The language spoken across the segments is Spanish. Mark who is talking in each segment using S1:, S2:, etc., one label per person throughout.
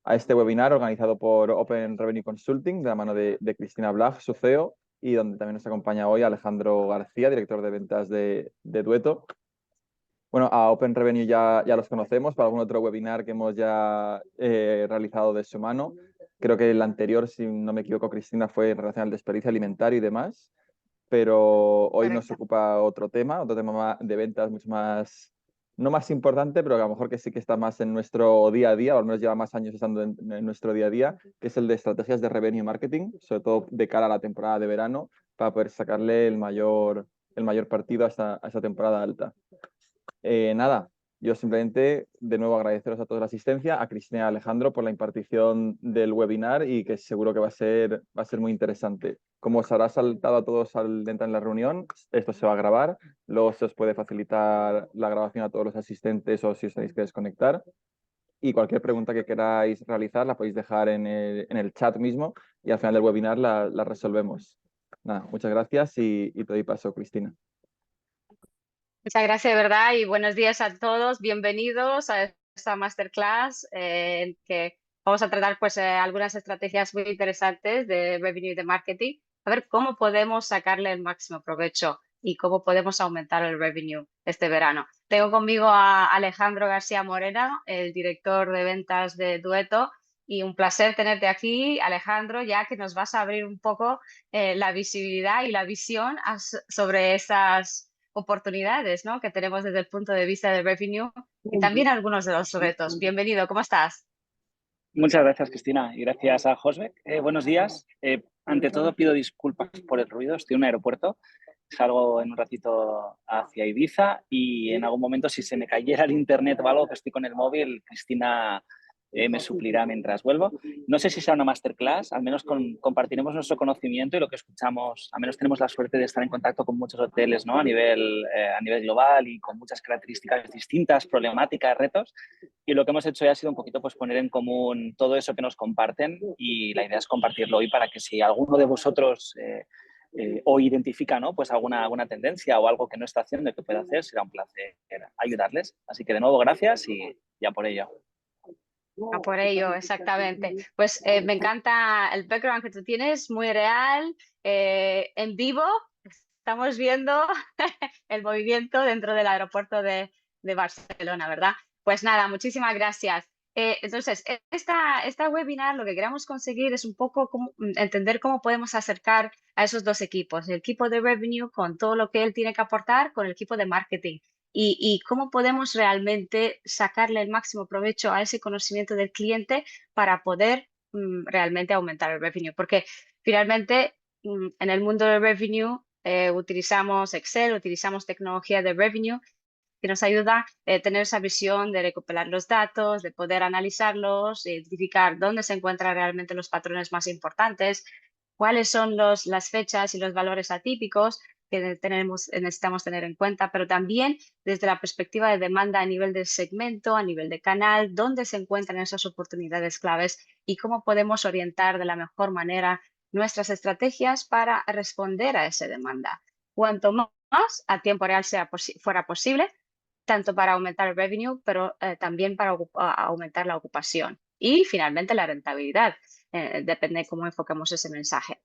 S1: a este webinar organizado por Open Revenue Consulting, de la mano de Cristina Blag, su CEO, y donde también nos acompaña hoy Alejandro García, director de ventas de Dueto. Bueno, a Open Revenue ya los conocemos para algún otro webinar que hemos ya realizado de su mano. Creo que el anterior, si no me equivoco, Cristina, fue en relación al desperdicio alimentario y demás, pero hoy nos
S2: Correcto.
S1: ocupa otro tema de ventas mucho más, no más importante, pero que a lo mejor que sí que está más en nuestro día a día, o al menos lleva más años estando en nuestro día a día, que es el de estrategias de revenue marketing, sobre todo de cara a la temporada de verano, para poder sacarle el mayor partido a esta temporada alta. Nada, yo simplemente de nuevo agradeceros a toda la asistencia, a Cristina y a Alejandro por la impartición del webinar y que seguro que va a ser muy interesante. Como os habrá saltado a todos al entrar en la reunión, esto se va a grabar, luego se os puede facilitar la grabación a todos los asistentes o si os tenéis que desconectar. Y cualquier pregunta que queráis realizar la podéis dejar en el chat mismo y al final del webinar la resolvemos. Nada, muchas gracias y te doy paso, Cristina.
S2: Muchas gracias, de verdad, y buenos días a todos. Bienvenidos a esta masterclass en que vamos a tratar pues, algunas estrategias muy interesantes de revenue y de marketing. A ver cómo podemos sacarle el máximo provecho y cómo podemos aumentar el revenue este verano. Tengo conmigo a Alejandro García Morena, el director de ventas de Dueto, y un placer tenerte aquí, Alejandro, ya que nos vas a abrir un poco la visibilidad y la visión sobre esas oportunidades, ¿no?, que tenemos desde el punto de vista del revenue y también algunos de los retos. Bienvenido, ¿cómo estás?
S3: Muchas gracias, Cristina, y gracias a Josbe. Buenos días. Ante todo, pido disculpas por el ruido. Estoy en un aeropuerto. Salgo en un ratito hacia Ibiza y en algún momento, si se me cayera el internet o algo, que estoy con el móvil, Cristina me suplirá mientras vuelvo. No sé si será una masterclass, al menos compartiremos nuestro conocimiento y lo que escuchamos. Al menos tenemos la suerte de estar en contacto con muchos hoteles, ¿no?, a nivel global y con muchas características distintas, problemáticas, retos. Y lo que hemos hecho ya ha sido un poquito pues, poner en común todo eso que nos comparten y la idea es compartirlo hoy para que si alguno de vosotros o identifica, ¿no?, pues alguna tendencia o algo que no está haciendo y que puede hacer, será un placer ayudarles. Así que de nuevo, gracias y ya por ello.
S2: A por ello, exactamente. Pues me encanta el background que tú tienes, muy real, en vivo. Estamos viendo el movimiento dentro del aeropuerto de Barcelona, ¿verdad? Pues nada, muchísimas gracias. Entonces, esta webinar lo que queremos conseguir es un poco entender cómo podemos acercar a esos dos equipos, el equipo de revenue con todo lo que él tiene que aportar con el equipo de marketing y cómo podemos realmente sacarle el máximo provecho a ese conocimiento del cliente para poder realmente aumentar el revenue. Porque finalmente en el mundo del revenue utilizamos Excel, utilizamos tecnología de revenue que nos ayuda a tener esa visión de recopilar los datos, de poder analizarlos, identificar dónde se encuentran realmente los patrones más importantes, cuáles son las fechas y los valores atípicos que necesitamos tener en cuenta, pero también desde la perspectiva de demanda a nivel de segmento, a nivel de canal, dónde se encuentran esas oportunidades claves y cómo podemos orientar de la mejor manera nuestras estrategias para responder a esa demanda. Cuanto más a tiempo real fuera posible, tanto para aumentar el revenue, pero también para aumentar la ocupación y finalmente la rentabilidad. Depende de cómo enfocamos ese mensaje.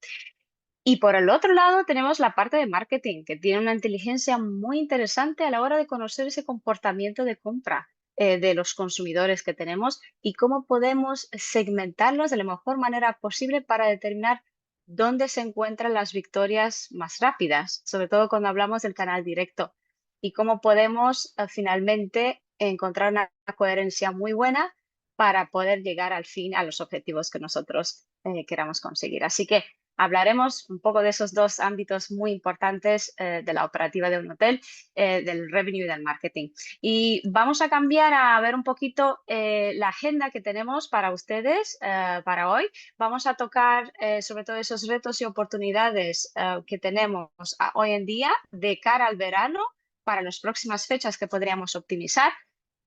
S2: Y por el otro lado tenemos la parte de marketing, que tiene una inteligencia muy interesante a la hora de conocer ese comportamiento de compra de los consumidores que tenemos y cómo podemos segmentarlos de la mejor manera posible para determinar dónde se encuentran las victorias más rápidas, sobre todo cuando hablamos del canal directo, y cómo podemos finalmente encontrar una coherencia muy buena para poder llegar al fin a los objetivos que nosotros queramos conseguir. Así que hablaremos un poco de esos dos ámbitos muy importantes de la operativa de un hotel, del revenue y del marketing. Y vamos a cambiar a ver un poquito la agenda que tenemos para ustedes para hoy. Vamos a tocar sobre todo esos retos y oportunidades que tenemos hoy en día de cara al verano para las próximas fechas que podríamos optimizar.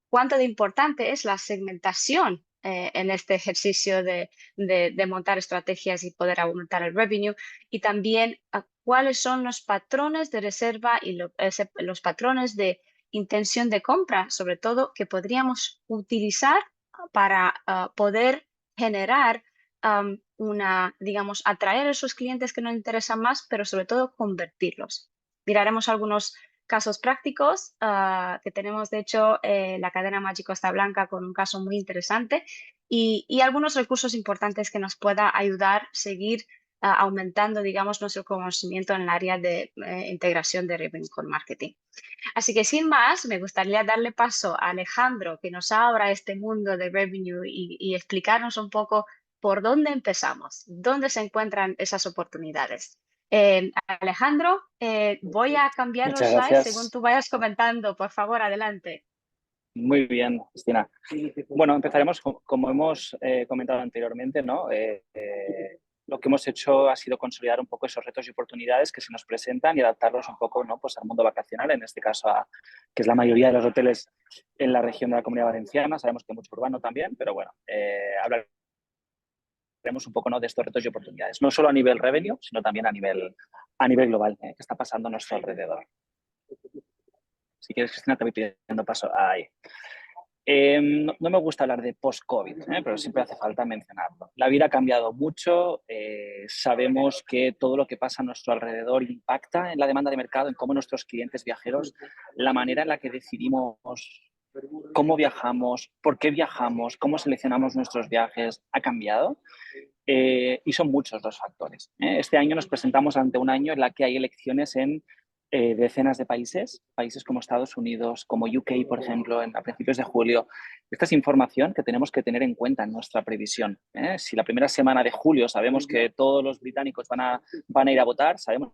S2: Cuánto de importante es la segmentación en este ejercicio de montar estrategias y poder aumentar el revenue, y también cuáles son los patrones de reserva y los patrones de intención de compra, sobre todo, que podríamos utilizar para poder generar digamos, atraer a esos clientes que nos interesan más, pero sobre todo convertirlos. Miraremos algunos casos prácticos que tenemos, de hecho, la cadena Maggi Costa Blanca con un caso muy interesante y algunos recursos importantes que nos pueda ayudar a seguir aumentando, digamos, nuestro conocimiento en el área de integración de revenue con marketing. Así que sin más, me gustaría darle paso a Alejandro, que nos abra este mundo de revenue y explicarnos un poco por dónde empezamos, dónde se encuentran esas oportunidades. Alejandro, voy a cambiar los
S3: Muchas
S2: slides según
S3: gracias.
S2: tú vayas comentando. Por favor, adelante.
S3: Muy bien, Cristina. Bueno, empezaremos como hemos comentado anteriormente, ¿no? Lo que hemos hecho ha sido consolidar un poco esos retos y oportunidades que se nos presentan y adaptarlos un poco, ¿no? Pues al mundo vacacional, en este caso, que es la mayoría de los hoteles en la región de la Comunidad Valenciana. Sabemos que mucho urbano también, pero bueno, hablaremos un poco, ¿no?, de estos retos y oportunidades, no solo a nivel revenue, sino también a nivel global, que está pasando a nuestro alrededor. Si quieres, Cristina, te voy pidiendo paso ahí. No me gusta hablar de post-COVID, pero siempre hace falta mencionarlo. La vida ha cambiado mucho, sabemos que todo lo que pasa a nuestro alrededor impacta en la demanda de mercado, en cómo nuestros clientes viajeros, la manera en la que decidimos cómo viajamos, por qué viajamos, cómo seleccionamos nuestros viajes, ha cambiado. Y son muchos los factores. Este año nos presentamos ante un año en la que hay elecciones en decenas de países como Estados Unidos, como UK, por ejemplo, a principios de julio. Esta es información que tenemos que tener en cuenta en nuestra previsión. Si la primera semana de julio sabemos que todos los británicos van a ir a votar, sabemos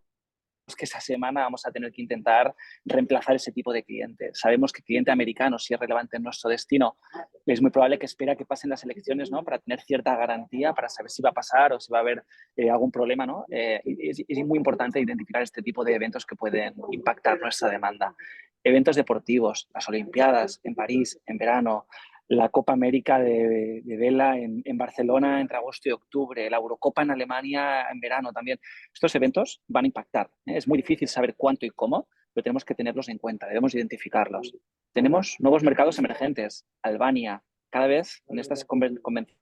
S3: que esa semana vamos a tener que intentar reemplazar ese tipo de clientes. Sabemos que el cliente americano, si es relevante en nuestro destino, es muy probable que espera que pasen las elecciones, ¿no?, para tener cierta garantía, para saber si va a pasar o si va a haber algún problema, ¿no? Es muy importante identificar este tipo de eventos que pueden impactar nuestra demanda. Eventos deportivos, las Olimpiadas en París, en verano, la Copa América de vela en Barcelona entre agosto y octubre, la Eurocopa en Alemania en verano también. Estos eventos van a impactar. Es muy difícil saber cuánto y cómo, pero tenemos que tenerlos en cuenta, debemos identificarlos. Tenemos nuevos mercados emergentes, Albania. Cada vez en estas convenciones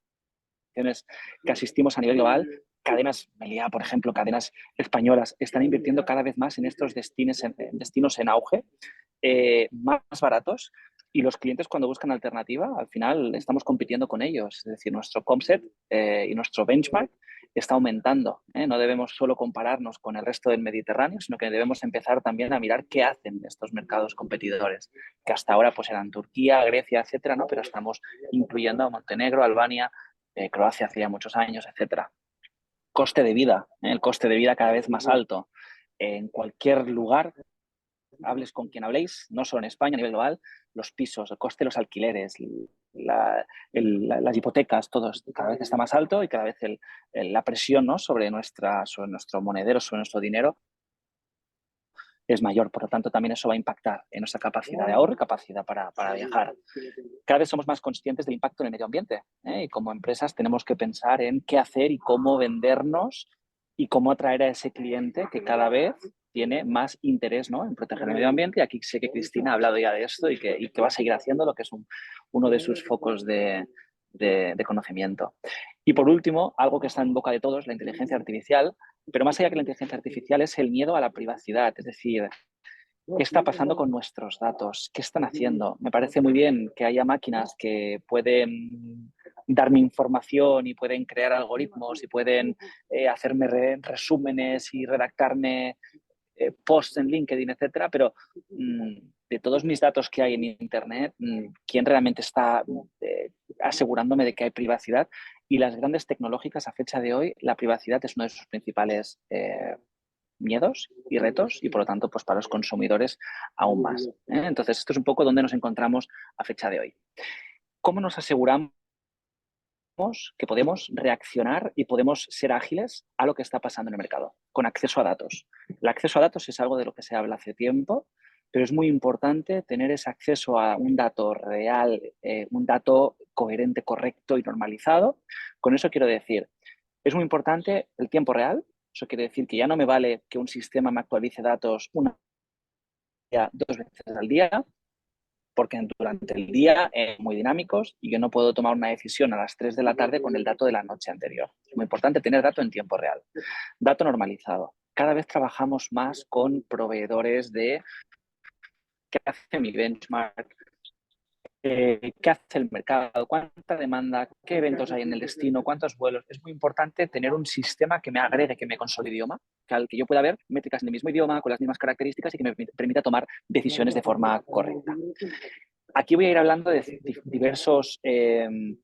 S3: que asistimos a nivel global, cadenas Meliá, por ejemplo, cadenas españolas, están invirtiendo cada vez más en estos destinos en auge, más baratos, y los clientes, cuando buscan alternativa, al final estamos compitiendo con ellos. Es decir, nuestro comset y nuestro benchmark está aumentando. No debemos solo compararnos con el resto del Mediterráneo, sino que debemos empezar también a mirar qué hacen estos mercados competidores, que hasta ahora pues eran Turquía, Grecia, etcétera, ¿no? Pero estamos incluyendo a Montenegro, Albania, Croacia hace ya muchos años, etcétera. Coste de vida, el coste de vida cada vez más alto. En cualquier lugar, hables con quien habléis, no solo en España, a nivel global, los pisos, el coste de los alquileres, las hipotecas, todo cada vez está más alto y cada vez la presión, ¿no?, sobre nuestro monedero, sobre nuestro dinero, es mayor. Por lo tanto, también eso va a impactar en nuestra capacidad de ahorro y capacidad para viajar. Cada vez somos más conscientes del impacto en el medio ambiente, y como empresas tenemos que pensar en qué hacer y cómo vendernos y cómo atraer a ese cliente que cada vez tiene más interés, ¿no?, en proteger el medio ambiente. Y aquí sé que Cristina ha hablado ya de esto y que va a seguir haciendo, lo que es uno de sus focos de conocimiento. Y por último, algo que está en boca de todos, la inteligencia artificial, pero más allá que la inteligencia artificial es el miedo a la privacidad. Es decir, ¿qué está pasando con nuestros datos? ¿Qué están haciendo? Me parece muy bien que haya máquinas que pueden darme información y pueden crear algoritmos y pueden hacerme resúmenes y redactarme posts en LinkedIn, etcétera, pero de todos mis datos que hay en Internet, ¿quién realmente está asegurándome de que hay privacidad? Y las grandes tecnológicas, a fecha de hoy, la privacidad es uno de sus principales miedos y retos, y por lo tanto, pues para los consumidores aún más. Entonces, esto es un poco donde nos encontramos a fecha de hoy. ¿Cómo nos aseguramos que podemos reaccionar y podemos ser ágiles a lo que está pasando en el mercado? Con acceso a datos. El acceso a datos es algo de lo que se habla hace tiempo, pero es muy importante tener ese acceso a un dato real, un dato coherente, correcto y normalizado. Con eso quiero decir, es muy importante el tiempo real. Eso quiere decir que ya no me vale que un sistema me actualice datos 2 veces al día. porque durante el día muy dinámicos y yo no puedo tomar una decisión a las 3 de la tarde con el dato de la noche anterior. Es muy importante tener dato en tiempo real. Dato normalizado. Cada vez trabajamos más con proveedores de qué hace mi benchmark, qué hace el mercado, cuánta demanda, qué eventos hay en el destino, cuántos vuelos. Es muy importante tener un sistema que me agregue, que me consolide idioma, al que yo pueda ver métricas en el mismo idioma, con las mismas características y que me permita tomar decisiones de forma correcta. Aquí voy a ir hablando de diversos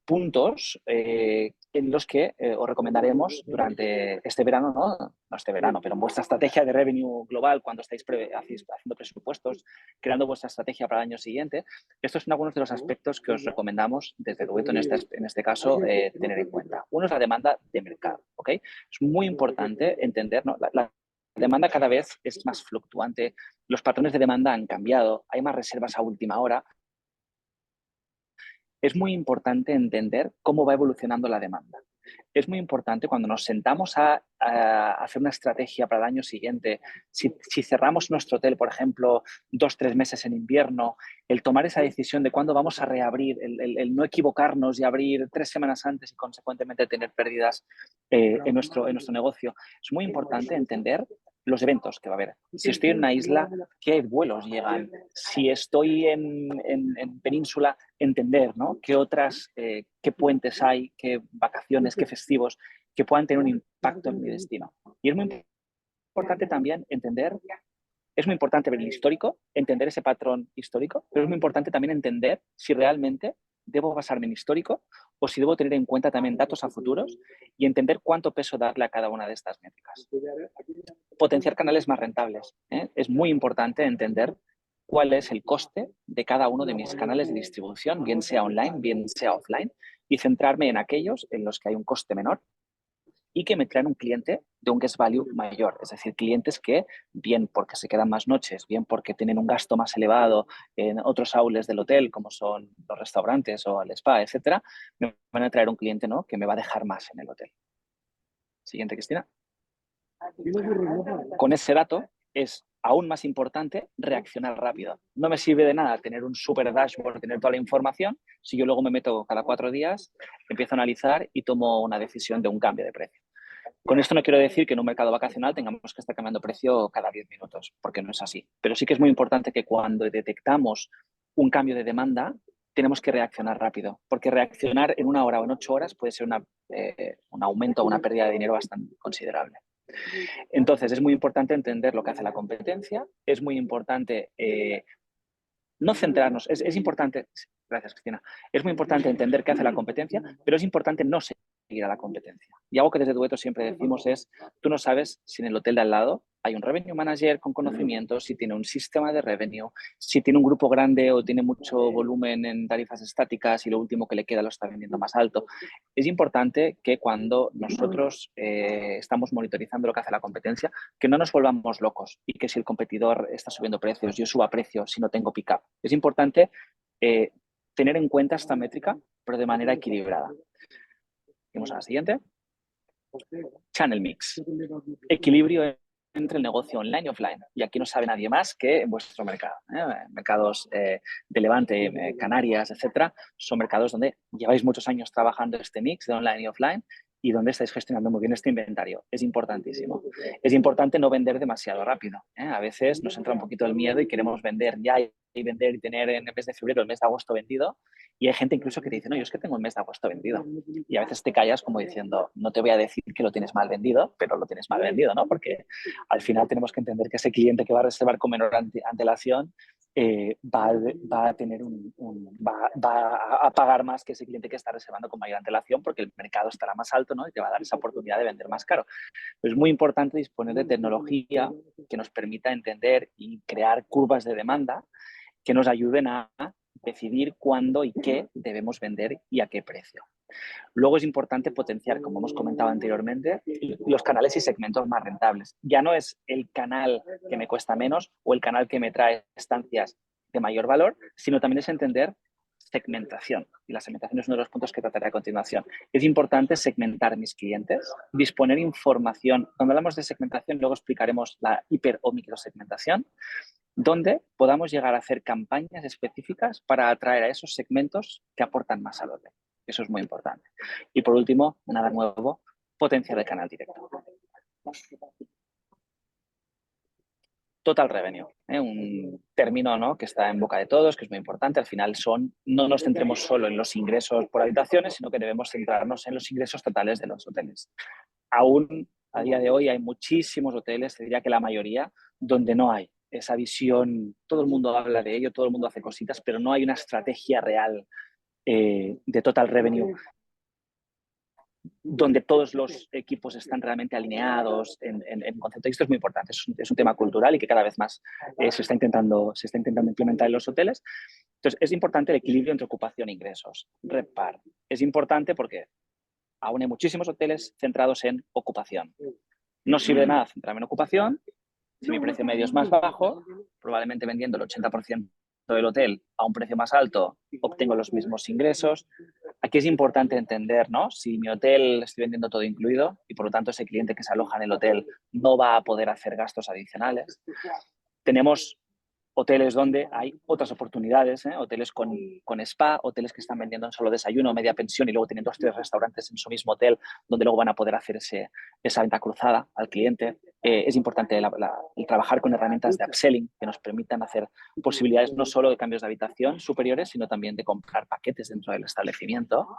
S3: puntos en los que os recomendaremos durante este verano, no este verano, pero en vuestra estrategia de revenue global, cuando estáis haciendo presupuestos, creando vuestra estrategia para el año siguiente. Estos son algunos de los aspectos que os recomendamos desde Duetto, en este caso, tener en cuenta. Uno es la demanda de mercado, ¿ok? Es muy importante entender, ¿no? La demanda cada vez es más fluctuante, los patrones de demanda han cambiado, hay más reservas a última hora. Es muy importante entender cómo va evolucionando la demanda. Es muy importante cuando nos sentamos a hacer una estrategia para el año siguiente, si cerramos nuestro hotel, por ejemplo, 2-3 meses en invierno, el tomar esa decisión de cuándo vamos a reabrir, el no equivocarnos y abrir 3 semanas antes y consecuentemente tener pérdidas en nuestro negocio. Es muy importante entender los eventos que va a haber. Si estoy en una isla, ¿qué vuelos llegan? Si estoy en península, entender, ¿no? Qué puentes hay, qué vacaciones, qué festivos que puedan tener un impacto en mi destino. Y es muy importante también entender, es muy importante ver el histórico, entender ese patrón histórico, pero es muy importante también entender si realmente debo basarme en histórico o si debo tener en cuenta también datos a futuros y entender cuánto peso darle a cada una de estas métricas. Potenciar canales más rentables. Es muy importante entender cuál es el coste de cada uno de mis canales de distribución, bien sea online, bien sea offline, y centrarme en aquellos en los que hay un coste menor y que me traen un cliente de un guest value mayor, es decir, clientes que, bien porque se quedan más noches, bien porque tienen un gasto más elevado en otros outlets del hotel, como son los restaurantes o el spa, etcétera, me van a traer un cliente, ¿no?, que me va a dejar más en el hotel. Siguiente, Cristina. Con ese dato es aún más importante reaccionar rápido. No me sirve de nada tener un super dashboard, tener toda la información, si yo luego me meto cada 4 días, empiezo a analizar y tomo una decisión de un cambio de precio. Con esto no quiero decir que en un mercado vacacional tengamos que estar cambiando precio cada 10 minutos, porque no es así. Pero sí que es muy importante que cuando detectamos un cambio de demanda, tenemos que reaccionar rápido, porque reaccionar en 1 hora o en 8 horas puede ser un aumento o una pérdida de dinero bastante considerable. Entonces, es muy importante entender lo que hace la competencia, es muy importante no centrarnos, es importante, gracias Cristina, es muy importante entender qué hace la competencia, pero es importante no seguir a la competencia. Y algo que desde Duetto siempre decimos es, tú no sabes si en el hotel de al lado hay un revenue manager con conocimientos, si tiene un sistema de revenue, si tiene un grupo grande o tiene mucho volumen en tarifas estáticas y lo último que le queda lo está vendiendo más alto. Es importante que cuando nosotros estamos monitorizando lo que hace la competencia, que no nos volvamos locos y que si el competidor está subiendo precios, yo suba precios si no tengo pick-up. Es importante tener en cuenta esta métrica, pero de manera equilibrada. Vamos a la siguiente. Channel mix. Equilibrio entre el negocio online y offline. Y aquí no sabe nadie más que en vuestro mercado. Mercados de Levante, Canarias, etcétera, son mercados donde lleváis muchos años trabajando este mix de online y offline y donde estáis gestionando muy bien este inventario. Es importantísimo. Es importante no vender demasiado rápido. A veces nos entra un poquito el miedo y queremos vender ya y vender y tener en el mes de febrero, el mes de agosto vendido. Y hay gente incluso que te dice, no, yo es que tengo el mes de agosto vendido. Y a veces te callas como diciendo, no te voy a decir que lo tienes mal vendido, pero lo tienes mal vendido, ¿no? Porque al final tenemos que entender que ese cliente que va a reservar con menor antelación va a tener va a pagar más que ese cliente que está reservando con mayor antelación porque el mercado estará más alto, ¿no? Y te va a dar esa oportunidad de vender más caro. Es muy importante disponer de tecnología que nos permita entender y crear curvas de demanda que nos ayuden a decidir cuándo y qué debemos vender y a qué precio. Luego es importante potenciar, como hemos comentado anteriormente, los canales y segmentos más rentables. Ya no es el canal que me cuesta menos o el canal que me trae estancias de mayor valor, sino también es entender segmentación. Y la segmentación es uno de los puntos que trataré a continuación. Es importante segmentar mis clientes, disponer información. Cuando hablamos de segmentación, luego explicaremos la hiper o microsegmentación. donde podamos llegar a hacer campañas específicas para atraer a esos segmentos que aportan más al hotel. Eso es muy importante. Y por último, nada nuevo, potenciar el canal directo. Total revenue, un término, ¿no?, que está en boca de todos, que es muy importante. Al final no nos centremos solo en los ingresos por habitaciones, sino que debemos centrarnos en los ingresos totales de los hoteles. Aún a día de hoy hay muchísimos hoteles, te diría que la mayoría, donde no hay esa visión. Todo el mundo habla de ello, todo el mundo hace cositas, pero no hay una estrategia real de total revenue donde todos los equipos están realmente alineados en concepto. Y esto es muy importante, es un tema cultural y que cada vez más se está intentando implementar en los hoteles. Entonces, es importante el equilibrio entre ocupación e ingresos. RevPAR es importante porque aún hay muchísimos hoteles centrados en ocupación. No sirve de nada centrarme en ocupación si mi precio medio es más bajo, probablemente vendiendo el 80% del hotel a un precio más alto, obtengo los mismos ingresos. Aquí es importante entender, ¿no?, si mi hotel estoy vendiendo todo incluido y por lo tanto ese cliente que se aloja en el hotel no va a poder hacer gastos adicionales. Tenemos hoteles donde hay otras oportunidades, hoteles con spa, hoteles que están vendiendo solo desayuno, media pensión y luego tienen 2 o 3 restaurantes en su mismo hotel donde luego van a poder hacer esa venta cruzada al cliente. Es importante el trabajar con herramientas de upselling que nos permitan hacer posibilidades no solo de cambios de habitación superiores, sino también de comprar paquetes dentro del establecimiento.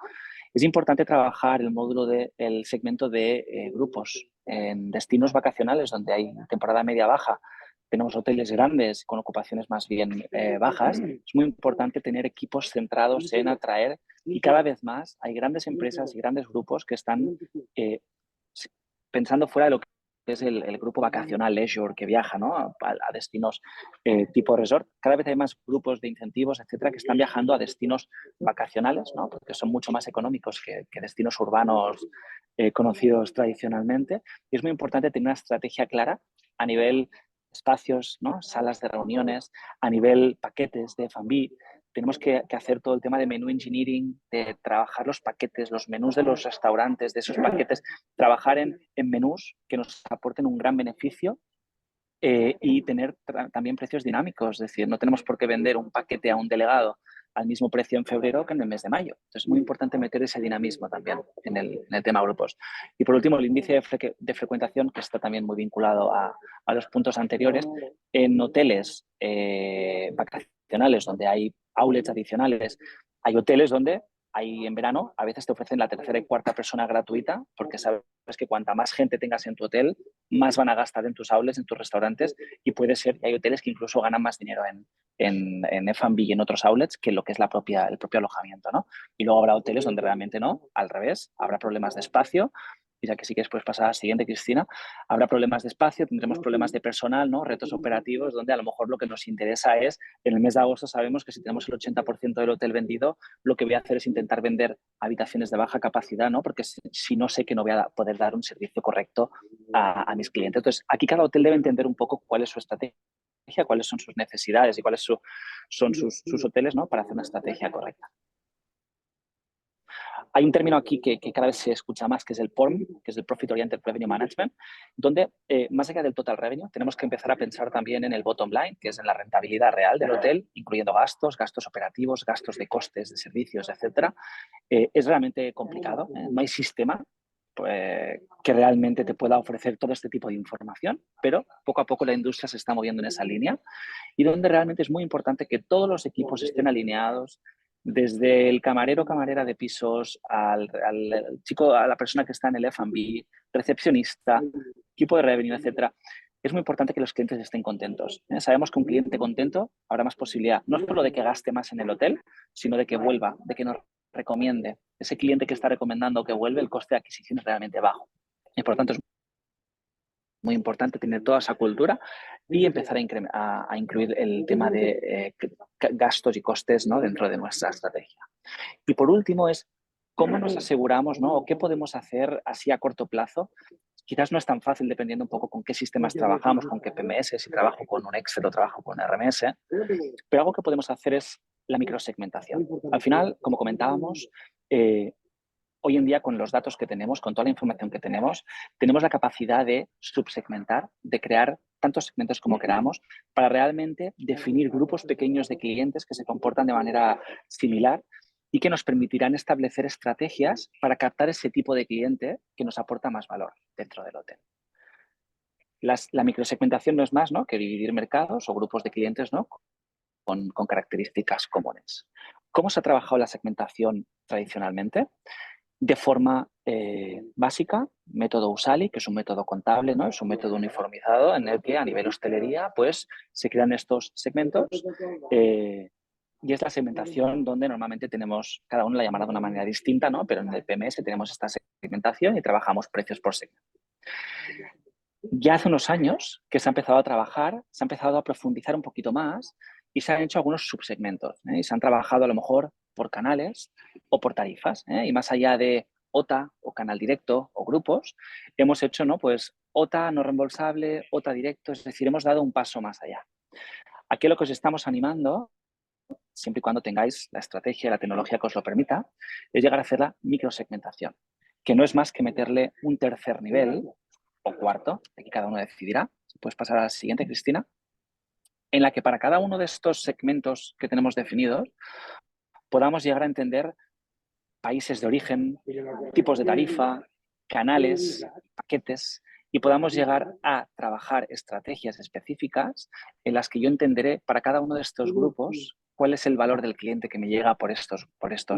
S3: Es importante trabajar el módulo del segmento de grupos en destinos vacacionales donde hay temporada media-baja. Tenemos hoteles grandes con ocupaciones más bien bajas. Es muy importante tener equipos centrados en atraer y cada vez más hay grandes empresas y grandes grupos que están pensando fuera de lo que es el grupo vacacional leisure que viaja, ¿no?, a destinos tipo resort. Cada vez hay más grupos de incentivos, etcétera, que están viajando a destinos vacacionales, ¿no?, porque son mucho más económicos que destinos urbanos conocidos tradicionalmente. Y es muy importante tener una estrategia clara a nivel espacios, ¿no?, salas de reuniones, a nivel paquetes de F&B. Tenemos que hacer todo el tema de menú engineering, de trabajar los paquetes, los menús de los restaurantes, de esos paquetes, trabajar en menús que nos aporten un gran beneficio y tener también precios dinámicos. Es decir, no tenemos por qué vender un paquete a un delegado al mismo precio en febrero que en el mes de mayo. Entonces, es muy importante meter ese dinamismo también en el tema grupos. Y por último, el índice de frecuentación, que está también muy vinculado a los puntos anteriores. En hoteles vacacionales donde hay outlets adicionales, hay hoteles donde en verano a veces te ofrecen la tercera y cuarta persona gratuita porque sabes que cuanta más gente tengas en tu hotel, más van a gastar en tus outlets, en tus restaurantes, y puede ser que hay hoteles que incluso ganan más dinero en F&B y en otros outlets que lo que es el propio alojamiento, ¿no? Y luego habrá hoteles donde realmente no, al revés, habrá problemas de espacio. Y ya que sí que después pasa a la siguiente, Cristina, habrá problemas de espacio, tendremos problemas de personal, ¿no?, retos operativos, donde a lo mejor lo que nos interesa es, en el mes de agosto sabemos que si tenemos el 80% del hotel vendido, lo que voy a hacer es intentar vender habitaciones de baja capacidad, ¿no?, porque si no sé que no voy a poder dar un servicio correcto a mis clientes. Entonces, aquí cada hotel debe entender un poco cuál es su estrategia, cuáles son sus necesidades y cuáles son sus hoteles, ¿no?, para hacer una estrategia correcta. Hay un término aquí que cada vez se escucha más, que es el PORM, que es el Profit Oriented Revenue Management, donde más allá del total revenue tenemos que empezar a pensar también en el bottom line, que es en la rentabilidad real del hotel, incluyendo gastos operativos, gastos de costes de servicios, etcétera. Es realmente complicado, no hay sistema que realmente te pueda ofrecer todo este tipo de información, pero poco a poco la industria se está moviendo en esa línea y donde realmente es muy importante que todos los equipos estén alineados, desde el camarero o camarera de pisos, al chico, a la persona que está en el F&B, recepcionista, equipo de revenue, etcétera. Es muy importante que los clientes estén contentos. Sabemos que un cliente contento habrá más posibilidad, no solo de que gaste más en el hotel, sino de que vuelva, de que nos recomiende. Ese cliente que está recomendando que vuelve, el coste de adquisición es realmente bajo. Y por tanto, es muy importante tener toda esa cultura y empezar a incluir el tema de gastos y costes, ¿no?, dentro de nuestra estrategia. Y por último es cómo nos aseguramos, ¿no?, o qué podemos hacer así a corto plazo. Quizás no es tan fácil dependiendo un poco con qué sistemas trabajamos, con qué PMS, si trabajo con un Excel o trabajo con RMS, pero algo que podemos hacer es la microsegmentación. Al final, como comentábamos, hoy en día con los datos que tenemos, con toda la información que tenemos la capacidad de subsegmentar, de crear tantos segmentos como queramos para realmente definir grupos pequeños de clientes que se comportan de manera similar y que nos permitirán establecer estrategias para captar ese tipo de cliente que nos aporta más valor dentro del hotel. La microsegmentación no es más, ¿no?, que dividir mercados o grupos de clientes, ¿no?, con características comunes. ¿Cómo se ha trabajado la segmentación tradicionalmente? De forma básica, método Usali, que es un método contable, ¿no? Es un método uniformizado en el que a nivel hostelería pues, se crean estos segmentos y es la segmentación donde normalmente tenemos, cada uno la llamará de una manera distinta, ¿no? Pero en el PMS tenemos esta segmentación y trabajamos precios por segmento. Ya hace unos años que se ha empezado a trabajar, se ha empezado a profundizar un poquito más y se han hecho algunos subsegmentos, y se han trabajado a lo mejor por canales o por tarifas, y más allá de OTA o canal directo o grupos, hemos hecho, ¿no?, pues OTA no reembolsable, OTA directo, es decir, hemos dado un paso más allá. Aquí lo que os estamos animando, siempre y cuando tengáis la estrategia y la tecnología que os lo permita, es llegar a hacer la microsegmentación, que no es más que meterle un tercer nivel o cuarto, aquí cada uno decidirá. Si puedes pasar a la siguiente, Cristina, en la que para cada uno de estos segmentos que tenemos definidos podamos llegar a entender países de origen, tipos de tarifa, canales, paquetes, y podamos llegar a trabajar estrategias específicas en las que yo entenderé para cada uno de estos grupos cuál es el valor del cliente que me llega por estos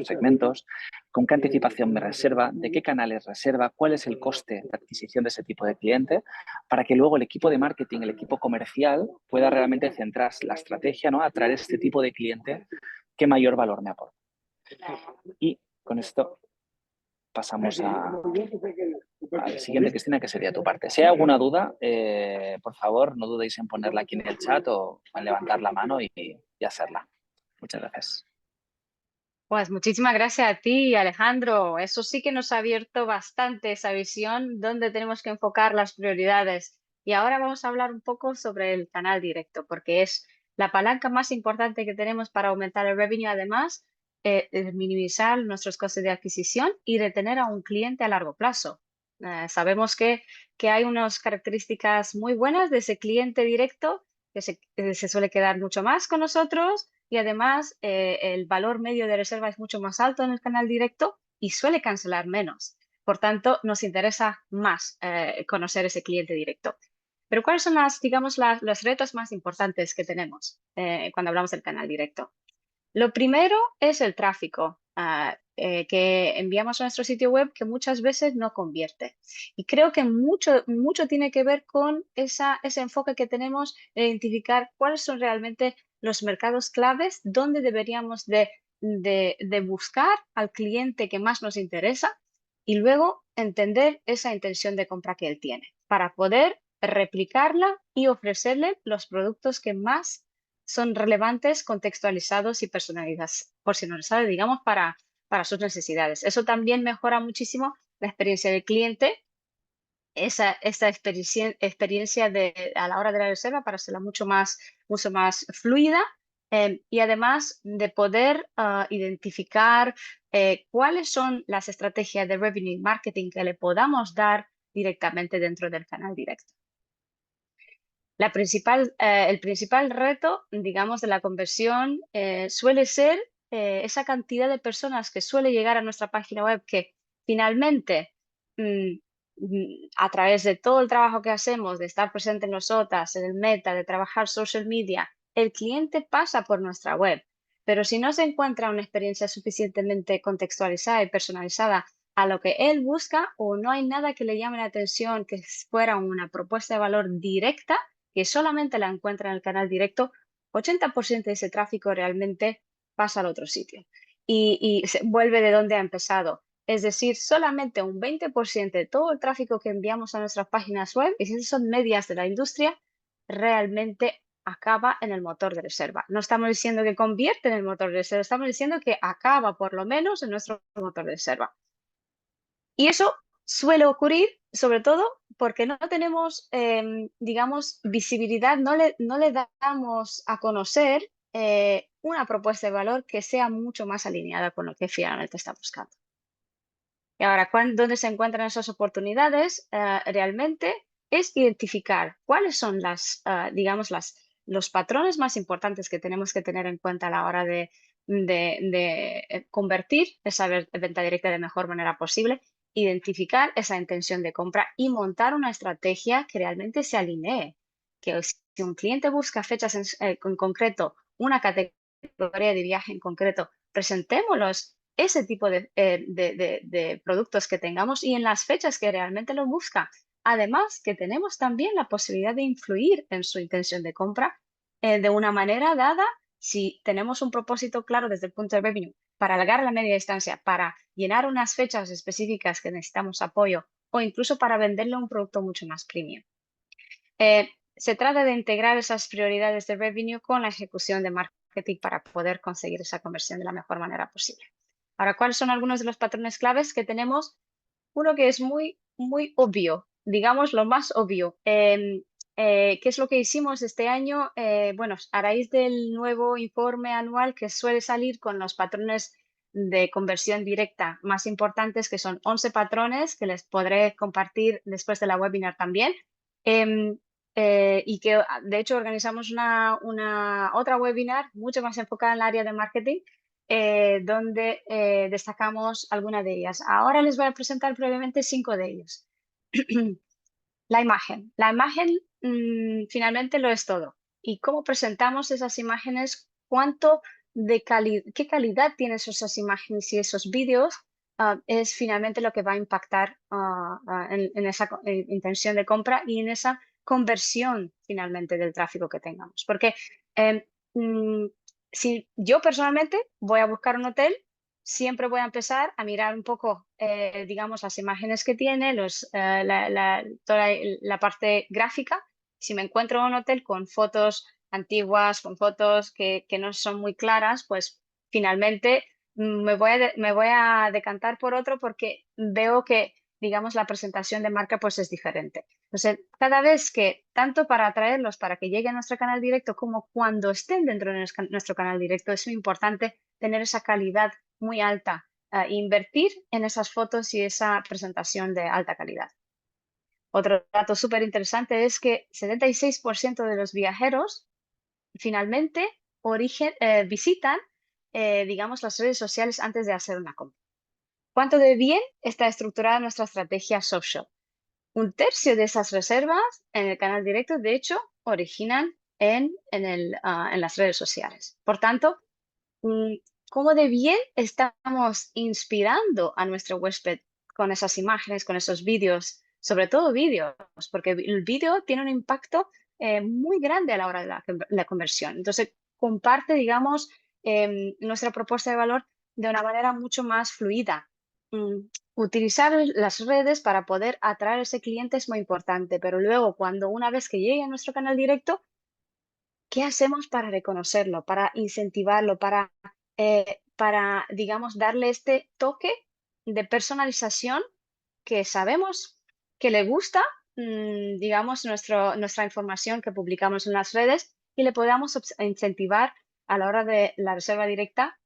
S3: segmentos, con qué anticipación me reserva, de qué canales reserva, cuál es el coste de adquisición de ese tipo de cliente, para que luego el equipo de marketing, el equipo comercial, pueda realmente centrar la estrategia, ¿no?, a atraer este tipo de cliente que mayor valor me aporta. Y con esto pasamos al siguiente, Cristina, que sería tu parte. Si hay alguna duda, por favor, no dudéis en ponerla aquí en el chat o en levantar la mano y hacerla. Muchas gracias.
S2: Pues muchísimas gracias a ti, Alejandro. Eso sí que nos ha abierto bastante esa visión, donde tenemos que enfocar las prioridades. Y ahora vamos a hablar un poco sobre el canal directo, porque es la palanca más importante que tenemos para aumentar el revenue, además, minimizar nuestros costes de adquisición y retener a un cliente a largo plazo. Sabemos que hay unas características muy buenas de ese cliente directo que se suele quedar mucho más con nosotros y además el valor medio de reserva es mucho más alto en el canal directo y suele cancelar menos. Por tanto, nos interesa más conocer ese cliente directo. Pero ¿cuáles son los retos más importantes que tenemos cuando hablamos del canal directo? Lo primero es el tráfico que enviamos a nuestro sitio web que muchas veces no convierte. Y creo que mucho tiene que ver con ese enfoque que tenemos de identificar cuáles son realmente los mercados claves donde deberíamos de buscar al cliente que más nos interesa y luego entender esa intención de compra que él tiene para poder replicarla y ofrecerle los productos que más son relevantes, contextualizados y personalizados, digamos, para sus necesidades. Eso también mejora muchísimo la experiencia del cliente, esa experiencia a la hora de la reserva para hacerla mucho más fluida y además de poder identificar cuáles son las estrategias de revenue marketing que le podamos dar directamente dentro del canal directo. El principal reto, digamos, de la conversión suele ser esa cantidad de personas que suele llegar a nuestra página web que finalmente, a través de todo el trabajo que hacemos, de estar presente en los OTAs, en el meta, de trabajar social media, el cliente pasa por nuestra web. Pero si no se encuentra una experiencia suficientemente contextualizada y personalizada a lo que él busca o no hay nada que le llame la atención que fuera una propuesta de valor directa, que solamente la encuentra en el canal directo, 80% de ese tráfico realmente pasa al otro sitio y se vuelve de donde ha empezado. Es decir, solamente un 20% de todo el tráfico que enviamos a nuestras páginas web, y si son medias de la industria, realmente acaba en el motor de reserva. No estamos diciendo que convierte en el motor de reserva, estamos diciendo que acaba por lo menos en nuestro motor de reserva. Y eso suele ocurrir sobre todo porque no tenemos, digamos, visibilidad, no le damos a conocer una propuesta de valor que sea mucho más alineada con lo que finalmente está buscando. Y ahora, ¿dónde se encuentran esas oportunidades? Realmente es identificar cuáles son digamos, los patrones más importantes que tenemos que tener en cuenta a la hora de convertir esa venta directa de mejor manera posible, identificar esa intención de compra y montar una estrategia que realmente se alinee. Que si un cliente busca fechas en concreto, una categoría de viaje en concreto, presentémoslos ese tipo de productos que tengamos y en las fechas que realmente lo busca. Además, que tenemos también la posibilidad de influir en su intención de compra de una manera dada si tenemos un propósito claro desde el punto de revenue para alargar la media distancia, para llenar unas fechas específicas que necesitamos apoyo o incluso para venderle un producto mucho más premium. Se trata de integrar esas prioridades de revenue con la ejecución de marketing para poder conseguir esa conversión de la mejor manera posible. Ahora, ¿cuáles son algunos de los patrones claves que tenemos? Uno que es muy, muy obvio, digamos lo más obvio. ¿Qué es lo que hicimos este año? Bueno, a raíz del nuevo informe anual que suele salir con los patrones de conversión directa más importantes, que son 11 patrones que les podré compartir después de la webinar también. Y que de hecho organizamos otra webinar mucho más enfocada en el área de marketing, donde destacamos algunas de ellas. Ahora les voy a presentar brevemente 5 de ellos. La imagen. La imagen finalmente lo es todo. Y cómo presentamos esas imágenes, qué calidad tienen esas imágenes y esos vídeos, es finalmente lo que va a impactar en esa intención de compra y en esa conversión finalmente del tráfico que tengamos. Porque si yo personalmente voy a buscar un hotel, siempre voy a empezar a mirar un poco, digamos, las imágenes que tiene, toda la parte gráfica. Si me encuentro un hotel con fotos antiguas, con fotos que no son muy claras, pues finalmente me voy a decantar por otro porque veo que, digamos, la presentación de marca pues es diferente. Entonces, cada vez que, tanto para atraerlos para que lleguen a nuestro canal directo como cuando estén dentro de nuestro canal directo, es muy importante tener esa calidad muy alta, invertir en esas fotos y esa presentación de alta calidad. Otro dato súper interesante es que 76% de los viajeros finalmente visitan, digamos, las redes sociales antes de hacer una compra. ¿Cuánto de bien está estructurada nuestra estrategia social? 1/3 de esas reservas en el canal directo, de hecho, originan en las redes sociales. Por tanto, ¿cómo de bien estamos inspirando a nuestro huésped con esas imágenes, con esos vídeos? Sobre todo vídeos, porque el vídeo tiene un impacto muy grande a la hora de la conversión. Entonces, comparte, digamos, nuestra propuesta de valor de una manera mucho más fluida. Utilizar las redes para poder atraer a ese cliente es muy importante, pero luego, una vez que llegue a nuestro canal directo, ¿qué hacemos para reconocerlo, para incentivarlo, para, digamos, darle este toque de personalización que sabemos que le gusta, digamos, nuestra información que publicamos en las redes y le podamos incentivar a la hora de la reserva directa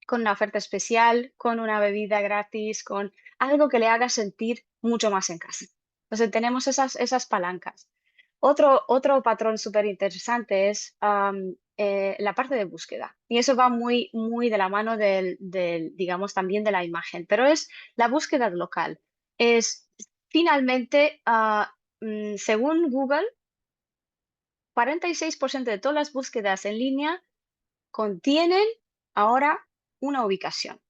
S2: con una oferta especial, con una bebida gratis, con algo que le haga sentir mucho más en casa? Entonces tenemos esas palancas. Otro patrón súper interesante es la parte de búsqueda. Y eso va muy, muy de la mano digamos, también de la imagen. Pero es la búsqueda local. Es finalmente, según Google, 46% de todas las búsquedas en línea contienen ahora una ubicación.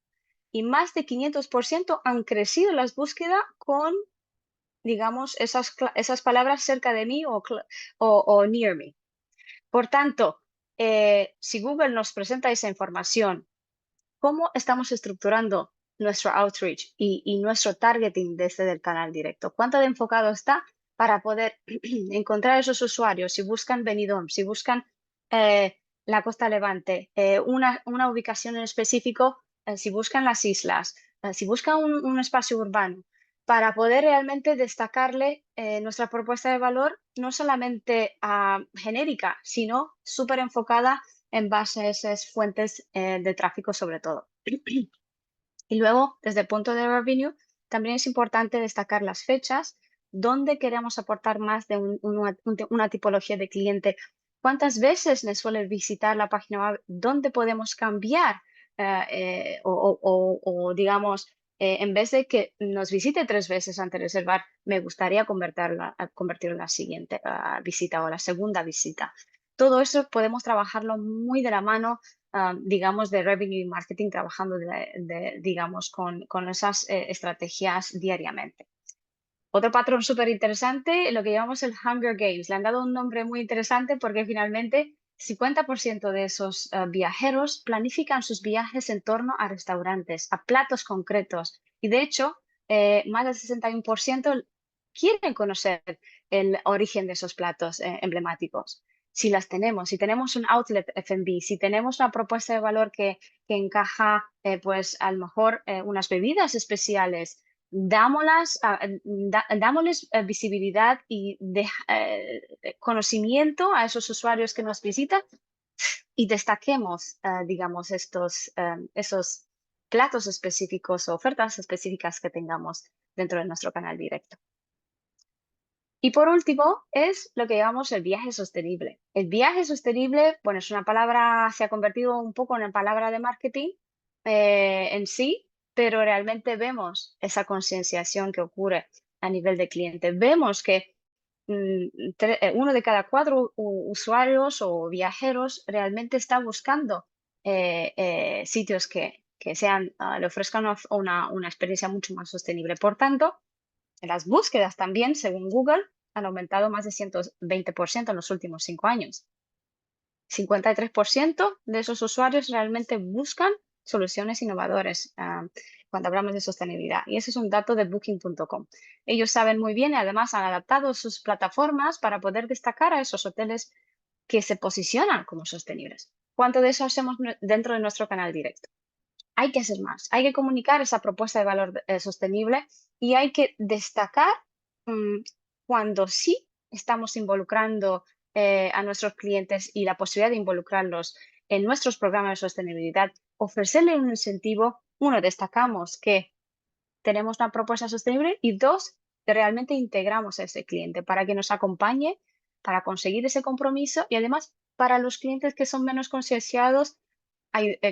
S2: Y más de 500% han crecido las búsquedas con, digamos, esas palabras cerca de mí o near me. Por tanto, si Google nos presenta esa información, ¿cómo estamos estructurando nuestro outreach y nuestro targeting desde el canal directo? ¿Cuánto de enfocado está para poder encontrar esos usuarios si buscan Benidorm, si buscan la Costa Levante, una ubicación en específico, si buscan las islas, si buscan un espacio urbano, para poder realmente destacarle nuestra propuesta de valor, no solamente genérica, sino súper enfocada en base a esas fuentes de tráfico sobre todo. Y luego, desde el punto de revenue, también es importante destacar las fechas, dónde queremos aportar más de una tipología de cliente, cuántas veces me suele visitar la página web, dónde podemos cambiar digamos, en vez de que nos visite 3 veces antes de reservar, me gustaría convertirlo en la siguiente visita o la segunda visita. Todo eso podemos trabajarlo muy de la mano, digamos, de revenue y marketing, trabajando, digamos, con esas estrategias diariamente. Otro patrón súper interesante, lo que llamamos el Hunger Games. Le han dado un nombre muy interesante porque finalmente 50% de esos viajeros planifican sus viajes en torno a restaurantes, a platos concretos. Y de hecho, más del 61% quieren conocer el origen de esos platos emblemáticos. Si las tenemos, si tenemos un outlet F&B, si tenemos una propuesta de valor que encaja, pues a lo mejor unas bebidas especiales, dámosles visibilidad y conocimiento a esos usuarios que nos visitan y destaquemos, digamos, esos platos específicos o ofertas específicas que tengamos dentro de nuestro canal directo. Y por último, es lo que llamamos el viaje sostenible. El viaje sostenible, bueno, es una palabra, se ha convertido un poco en una palabra de marketing en sí, pero realmente vemos esa concienciación que ocurre a nivel de cliente. Vemos que 1 de cada 4 usuarios o viajeros realmente está buscando sitios que le ofrezcan una experiencia mucho más sostenible. Por tanto, las búsquedas también, según Google, han aumentado más de 120% en los últimos 5 años. 53% de esos usuarios realmente buscan soluciones innovadoras cuando hablamos de sostenibilidad. Y ese es un dato de Booking.com. Ellos saben muy bien y además han adaptado sus plataformas para poder destacar a esos hoteles que se posicionan como sostenibles. ¿Cuánto de eso hacemos dentro de nuestro canal directo? Hay que hacer más, hay que comunicar esa propuesta de valor sostenible y hay que destacar cuando sí estamos involucrando a nuestros clientes y la posibilidad de involucrarlos en nuestros programas de sostenibilidad, ofrecerle un incentivo. 1, destacamos que tenemos una propuesta sostenible y 2, que realmente integramos a ese cliente para que nos acompañe para conseguir ese compromiso y además para los clientes que son menos concienciados,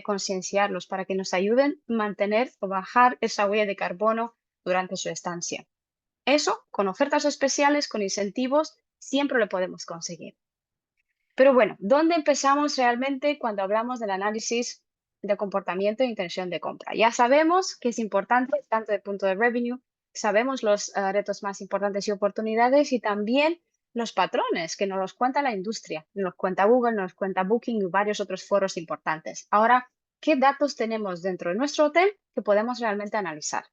S2: concienciarlos para que nos ayuden a mantener o bajar esa huella de carbono durante su estancia. Eso, con ofertas especiales, con incentivos, siempre lo podemos conseguir. Pero bueno, ¿dónde empezamos realmente cuando hablamos del análisis de comportamiento e intención de compra? Ya sabemos que es importante tanto desde el punto de revenue, sabemos los retos más importantes y oportunidades y también los patrones que nos los cuenta la industria, nos los cuenta Google, nos los cuenta Booking y varios otros foros importantes. Ahora, ¿qué datos tenemos dentro de nuestro hotel que podemos realmente analizar?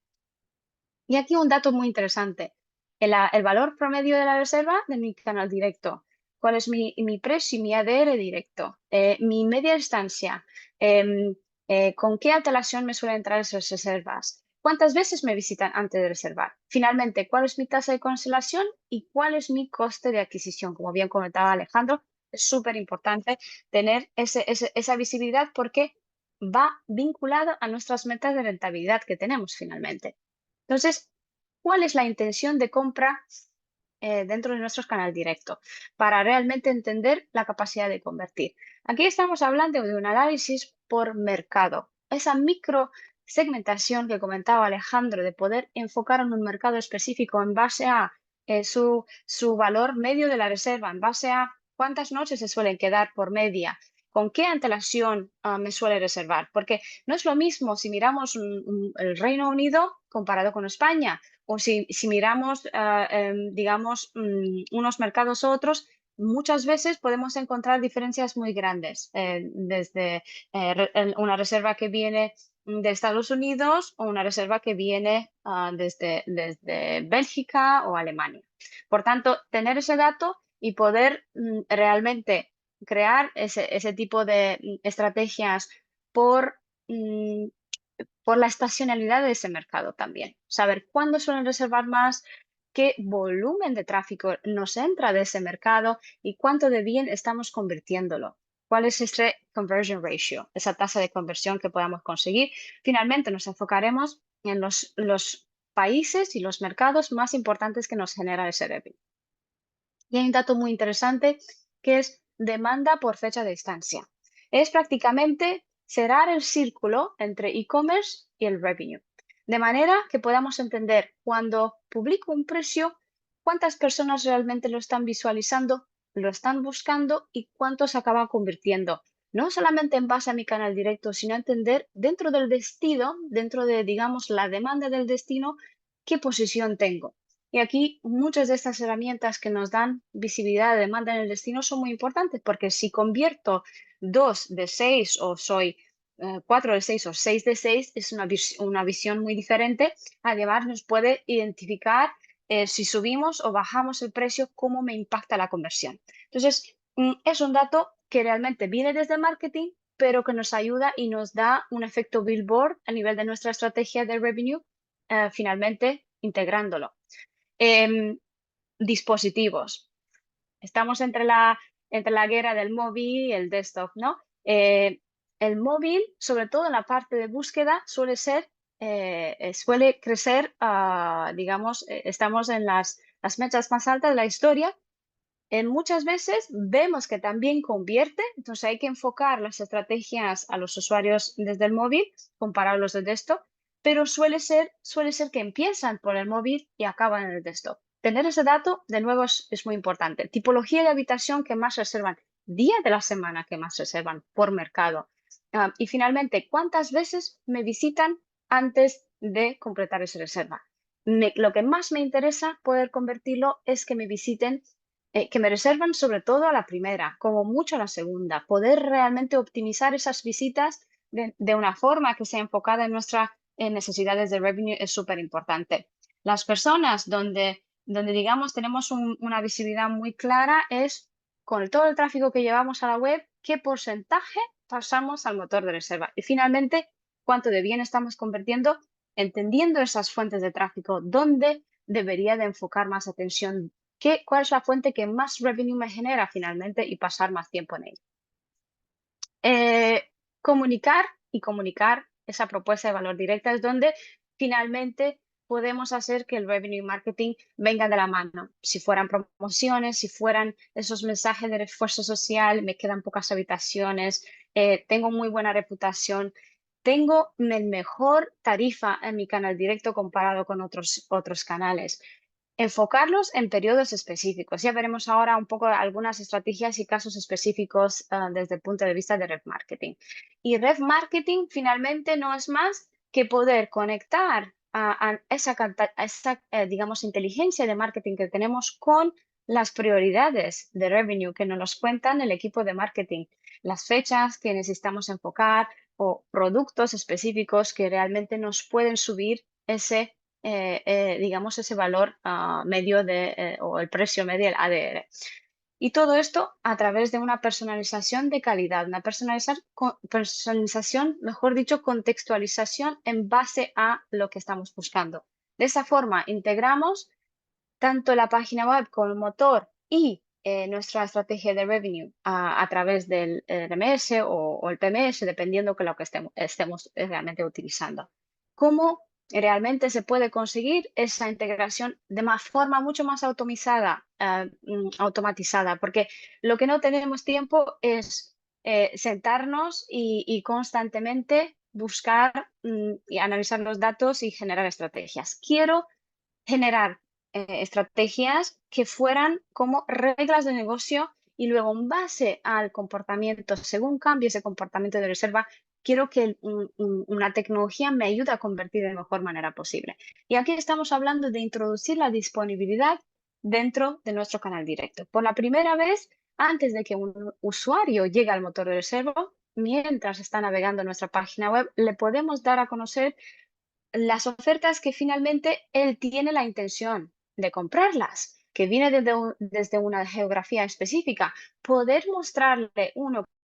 S2: Y aquí un dato muy interesante, el valor promedio de la reserva de mi canal directo. ¿Cuál es mi precio y mi ADR directo? Mi media estancia. ¿Con qué antelación me suelen entrar esas reservas? ¿Cuántas veces me visitan antes de reservar? Finalmente, ¿cuál es mi tasa de cancelación y cuál es mi coste de adquisición? Como bien comentaba Alejandro, es súper importante tener esa visibilidad porque va vinculado a nuestras metas de rentabilidad que tenemos finalmente. Entonces, ¿cuál es la intención de compra dentro de nuestro canal directo? Para realmente entender la capacidad de convertir. Aquí estamos hablando de un análisis por mercado. Esa micro segmentación que comentaba Alejandro, de poder enfocar en un mercado específico en base a su valor medio de la reserva, en base a cuántas noches se suelen quedar por media, con qué antelación me suele reservar. Porque no es lo mismo si miramos el Reino Unido comparado con España, o si miramos, digamos, unos mercados u otros, muchas veces podemos encontrar diferencias muy grandes, desde una reserva que viene de Estados Unidos o una reserva que viene desde Bélgica o Alemania. Por tanto, tener ese dato y poder realmente crear ese tipo de estrategias por la estacionalidad de ese mercado también. Saber cuándo suelen reservar más, qué volumen de tráfico nos entra de ese mercado y cuánto de bien estamos convirtiéndolo. ¿Cuál es este conversion ratio? Esa tasa de conversión que podamos conseguir. Finalmente nos enfocaremos en los países y los mercados más importantes que nos genera ese revenue. Y hay un dato muy interesante que es demanda por fecha de estancia. Es prácticamente cerrar el círculo entre e-commerce y el revenue. De manera que podamos entender cuando publico un precio, cuántas personas realmente lo están visualizando, lo están buscando y cuánto se acaba convirtiendo. No solamente en base a mi canal directo, sino entender dentro del destino, dentro de, digamos, la demanda del destino, qué posición tengo. Y aquí muchas de estas herramientas que nos dan visibilidad de demanda en el destino son muy importantes porque si convierto 2 de 6 o soy 4 de 6 o 6 de 6 es una visión muy diferente. Además nos puede identificar si subimos o bajamos el precio, cómo me impacta la conversión. Entonces, es un dato que realmente viene desde marketing, pero que nos ayuda y nos da un efecto billboard a nivel de nuestra estrategia de revenue, finalmente integrándolo. Dispositivos. Estamos entre la guerra del móvil y el desktop, ¿no? El móvil, sobre todo en la parte de búsqueda, suele crecer, digamos, estamos en las mechas más altas de la historia. Muchas veces vemos que también convierte, entonces hay que enfocar las estrategias a los usuarios desde el móvil, compararlos desde desktop, pero suele ser que empiezan por el móvil y acaban en el desktop. Tener ese dato, de nuevo, es muy importante. Tipología de habitación que más reservan, día de la semana que más reservan por mercado. Y finalmente, ¿cuántas veces me visitan antes de completar esa reserva? Lo que más me interesa poder convertirlo es que me visiten, que me reservan sobre todo a la primera, como mucho a la segunda. Poder realmente optimizar esas visitas de una forma que sea enfocada en nuestras necesidades de revenue es súper importante. Las personas donde digamos tenemos una visibilidad muy clara es con todo el tráfico que llevamos a la web, qué porcentaje pasamos al motor de reserva. Y finalmente, cuánto de bien estamos convirtiendo, entendiendo esas fuentes de tráfico, dónde debería de enfocar más atención, cuál es la fuente que más revenue me genera finalmente y pasar más tiempo en ella. Comunicar esa propuesta de valor directa es donde finalmente podemos hacer que el revenue marketing venga de la mano. Si fueran promociones, si fueran esos mensajes de refuerzo social, me quedan pocas habitaciones, tengo muy buena reputación, tengo el mejor tarifa en mi canal directo comparado con otros canales. Enfocarlos en periodos específicos. Ya veremos ahora un poco algunas estrategias y casos específicos desde el punto de vista de Ref Marketing. Y Ref Marketing finalmente no es más que poder conectar a esa digamos, inteligencia de marketing que tenemos con las prioridades de revenue que nos cuentan el equipo de marketing, las fechas que necesitamos enfocar o productos específicos que realmente nos pueden subir digamos, ese valor medio o el precio medio del ADR. Y todo esto a través de una personalización de calidad, una personalización, mejor dicho, contextualización en base a lo que estamos buscando. De esa forma, integramos tanto la página web con el motor y nuestra estrategia de revenue a través del RMS o el PMS, dependiendo de lo que estemos realmente utilizando. ¿Cómo realmente se puede conseguir esa integración de forma mucho más automatizada? Porque lo que no tenemos tiempo es sentarnos y constantemente buscar y analizar los datos y generar estrategias. Quiero generar estrategias que fueran como reglas de negocio y luego en base al comportamiento, según cambie ese comportamiento de reserva, quiero que una tecnología me ayude a convertir de la mejor manera posible. Y aquí estamos hablando de introducir la disponibilidad dentro de nuestro canal directo. Por la primera vez, antes de que un usuario llegue al motor de reserva, mientras está navegando en nuestra página web, le podemos dar a conocer las ofertas que finalmente él tiene la intención de comprarlas, que viene desde una geografía específica, poder mostrarle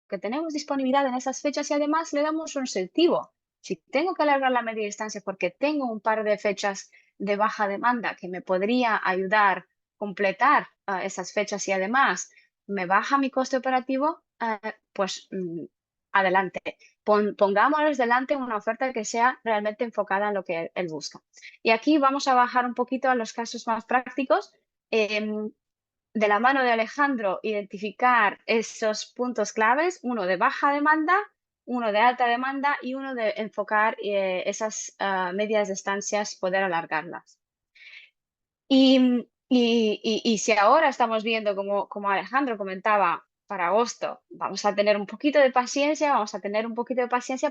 S2: que tenemos disponibilidad en esas fechas y además le damos un incentivo. Si tengo que alargar la media distancia porque tengo un par de fechas de baja demanda que me podría ayudar a completar esas fechas y además me baja mi coste operativo, pues adelante. Pongámosles delante una oferta que sea realmente enfocada en lo que él busca. Y aquí vamos a bajar un poquito a los casos más prácticos. De la mano de Alejandro, identificar esos puntos claves, uno de baja demanda, uno de alta demanda y uno de enfocar esas medias distancias, poder alargarlas. Y si ahora estamos viendo, como Alejandro comentaba, para agosto, vamos a tener un poquito de paciencia,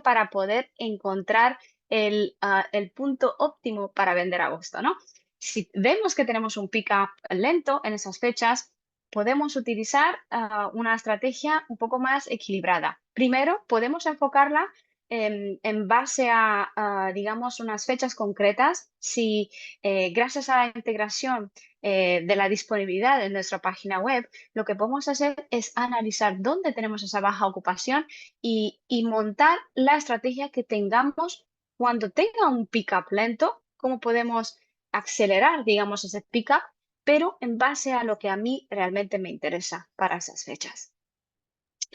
S2: para poder encontrar el punto óptimo para vender agosto, ¿no? Si vemos que tenemos un pick-up lento en esas fechas, podemos utilizar una estrategia un poco más equilibrada. Primero, podemos enfocarla en base a, digamos, unas fechas concretas. Si gracias a la integración de la disponibilidad de nuestra página web, lo que podemos hacer es analizar dónde tenemos esa baja ocupación y montar la estrategia que tengamos cuando tenga un pick-up lento, cómo podemos acelerar, digamos, ese pick-up, pero en base a lo que a mí realmente me interesa para esas fechas.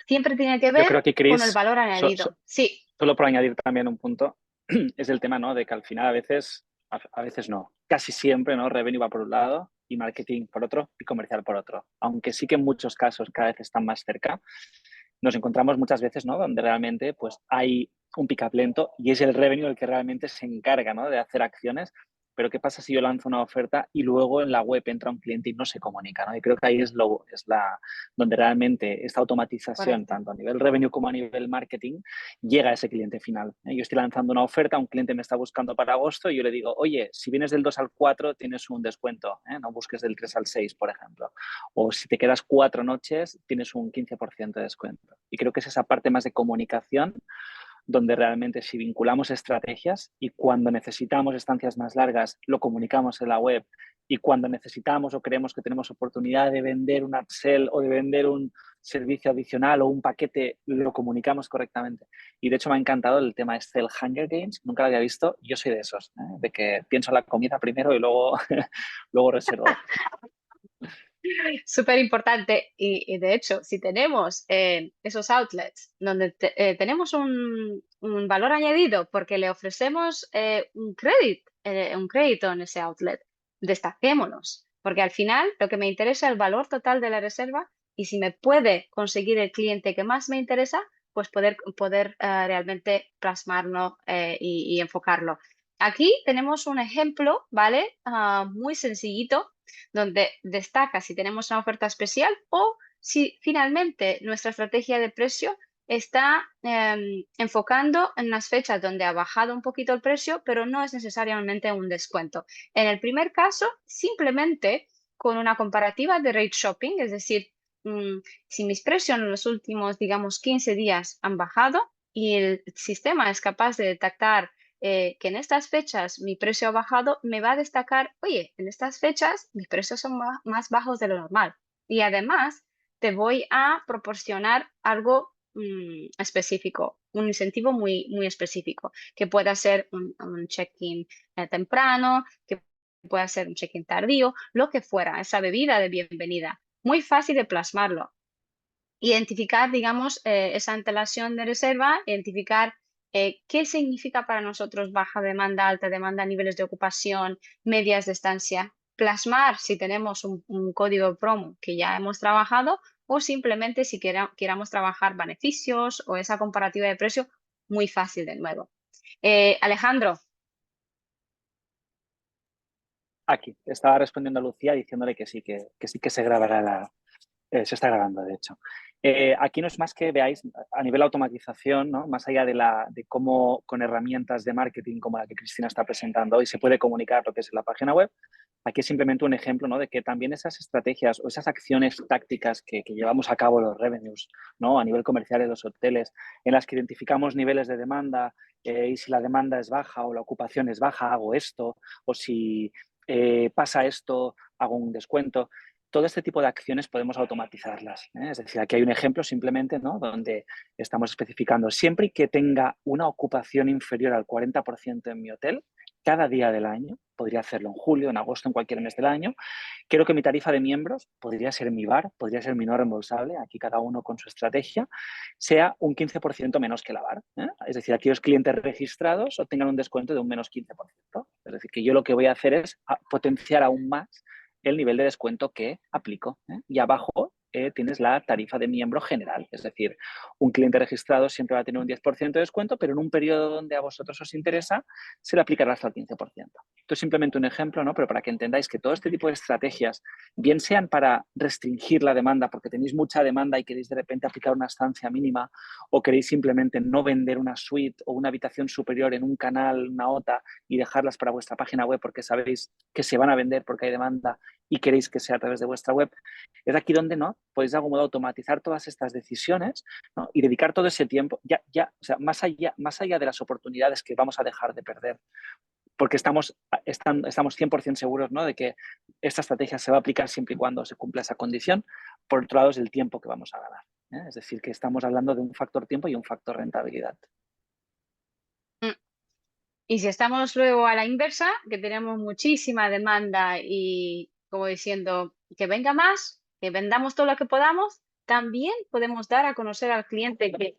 S2: Siempre tiene que
S3: Yo
S2: ver
S3: creo que,
S2: con el
S3: Chris,
S2: valor añadido. Sí.
S3: solo por añadir también un punto, es el tema, ¿no? De que al final a veces no, casi siempre, ¿no? Revenue va por un lado y marketing por otro y comercial por otro. Aunque sí que en muchos casos cada vez están más cerca, nos encontramos muchas veces, ¿no? Donde realmente pues hay un pick-up lento y es el revenue el que realmente se encarga, ¿no? De hacer acciones. Pero ¿qué pasa si yo lanzo una oferta y luego en la web entra un cliente y no se comunica, ¿no? Y creo que ahí es donde realmente esta automatización,
S2: Correcto.
S3: tanto a nivel revenue como a nivel marketing, llega a ese cliente final. Yo estoy lanzando una oferta, un cliente me está buscando para agosto y yo le digo, oye, si vienes del 2 al 4 tienes un descuento, no busques del 3 al 6, por ejemplo. O si te quedas 4 noches, tienes un 15% de descuento. Y creo que es esa parte más de comunicación donde realmente si vinculamos estrategias y cuando necesitamos estancias más largas lo comunicamos en la web y cuando necesitamos o creemos que tenemos oportunidad de vender un upsell o de vender un servicio adicional o un paquete, lo comunicamos correctamente. Y de hecho me ha encantado el tema este del Hunger Games, nunca lo había visto, yo soy de esos, de que pienso la comida primero y luego, luego reservo.
S2: Súper importante y de hecho, si tenemos esos outlets donde tenemos un valor añadido porque le ofrecemos un crédito en ese outlet, destaquémonos, porque al final lo que me interesa es el valor total de la reserva y si me puede conseguir el cliente que más me interesa, pues poder realmente plasmarlo y enfocarlo. Aquí tenemos un ejemplo, ¿vale? Muy sencillito donde destaca si tenemos una oferta especial o si finalmente nuestra estrategia de precio está enfocando en las fechas donde ha bajado un poquito el precio, pero no es necesariamente un descuento. En el primer caso, simplemente con una comparativa de rate shopping, es decir, si mis precios en los últimos, digamos, 15 días han bajado y el sistema es capaz de detectar que en estas fechas mi precio ha bajado, me va a destacar, oye, en estas fechas mis precios son más bajos de lo normal. Y además te voy a proporcionar algo específico, un incentivo muy específico, que pueda ser un check-in temprano, que pueda ser un check-in tardío, lo que fuera, esa bebida de bienvenida. Muy fácil de plasmarlo. Identificar, digamos, esa antelación de reserva, identificar qué significa para nosotros baja demanda, alta demanda, niveles de ocupación, medias de estancia, plasmar si tenemos un código promo que ya hemos trabajado o simplemente si queramos trabajar beneficios o esa comparativa de precio, muy fácil de nuevo. Alejandro.
S3: Aquí, estaba respondiendo a Lucía diciéndole que sí que se grabará se está grabando, de hecho. Aquí no es más que veáis a nivel automatización, ¿no? Más allá de cómo con herramientas de marketing como la que Cristina está presentando hoy se puede comunicar lo que es la página web. Aquí es simplemente un ejemplo, ¿no? De que también esas estrategias o esas acciones tácticas que llevamos a cabo los revenues, ¿no? A nivel comercial de los hoteles, en las que identificamos niveles de demanda y si la demanda es baja o la ocupación es baja, hago esto, o si pasa esto, hago un descuento. Todo este tipo de acciones podemos automatizarlas. Es decir, aquí hay un ejemplo simplemente, ¿no? Donde estamos especificando siempre que tenga una ocupación inferior al 40% en mi hotel, cada día del año, podría hacerlo en julio, en agosto, en cualquier mes del año. Quiero que mi tarifa de miembros, podría ser mi VAR, podría ser mi no reembolsable, aquí cada uno con su estrategia, sea un 15% menos que la VAR. Es decir, aquellos clientes registrados obtengan un descuento de un menos 15%. Es decir, que yo lo que voy a hacer es potenciar aún más el nivel de descuento que aplico. Y abajo tienes la tarifa de miembro general. Es decir, un cliente registrado siempre va a tener un 10% de descuento, pero en un periodo donde a vosotros os interesa, se le aplicará hasta el 15%. Esto es simplemente un ejemplo, ¿no? Pero para que entendáis que todo este tipo de estrategias, bien sean para restringir la demanda, porque tenéis mucha demanda y queréis de repente aplicar una estancia mínima, o queréis simplemente no vender una suite o una habitación superior en un canal, una OTA, y dejarlas para vuestra página web porque sabéis que se van a vender porque hay demanda y queréis que sea a través de vuestra web, es aquí donde no podéis de algún modo automatizar todas estas decisiones, ¿no? Y dedicar todo ese tiempo, o sea, más allá de las oportunidades que vamos a dejar de perder, porque estamos 100% seguros, ¿no?, de que esta estrategia se va a aplicar siempre y cuando se cumpla esa condición. Por otro lado, es el tiempo que vamos a ganar. Es decir, que estamos hablando de un factor tiempo y un factor rentabilidad.
S2: Y si estamos luego a la inversa, que tenemos muchísima demanda y como diciendo que venga más, que vendamos todo lo que podamos, también podemos dar a conocer al cliente que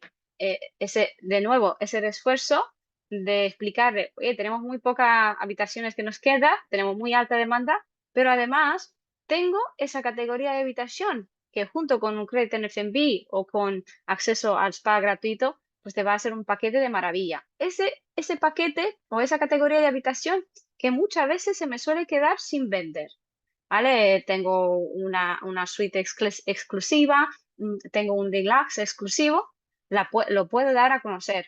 S2: de nuevo, ese esfuerzo de explicarle, oye, tenemos muy pocas habitaciones que nos queda, tenemos muy alta demanda, pero además tengo esa categoría de habitación que junto con un crédito en F&B o con acceso al spa gratuito, pues te va a hacer un paquete de maravilla. Ese paquete o esa categoría de habitación que muchas veces se me suele quedar sin vender, ¿vale? Tengo una suite exclusiva, tengo un deluxe exclusivo, lo puedo dar a conocer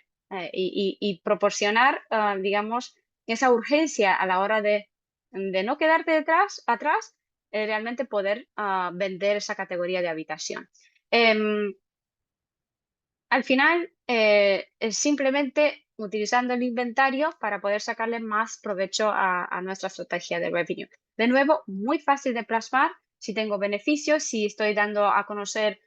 S2: y proporcionar, digamos, esa urgencia a la hora de no quedarte atrás, realmente poder vender esa categoría de habitación. Al final, es simplemente utilizando el inventario para poder sacarle más provecho a nuestra estrategia de revenue. De nuevo, muy fácil de plasmar si tengo beneficios, si estoy dando a conocer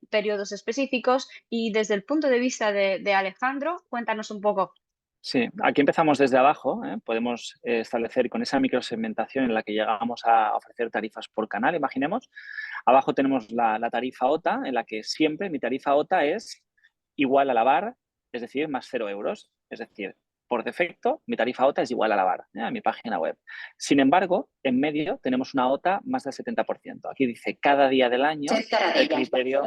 S2: periodos específicos y desde el punto de vista de Alejandro, cuéntanos un poco.
S3: Sí, aquí empezamos desde abajo. Podemos establecer con esa microsegmentación en la que llegamos a ofrecer tarifas por canal, imaginemos. Abajo tenemos la tarifa OTA, en la que siempre mi tarifa OTA es igual a la VAR, es decir, más 0 euros. Es decir, por defecto, mi tarifa OTA es igual a la VAR, a mi página web. Sin embargo, en medio tenemos una OTA más del 70%. Aquí dice cada día del año el criterio...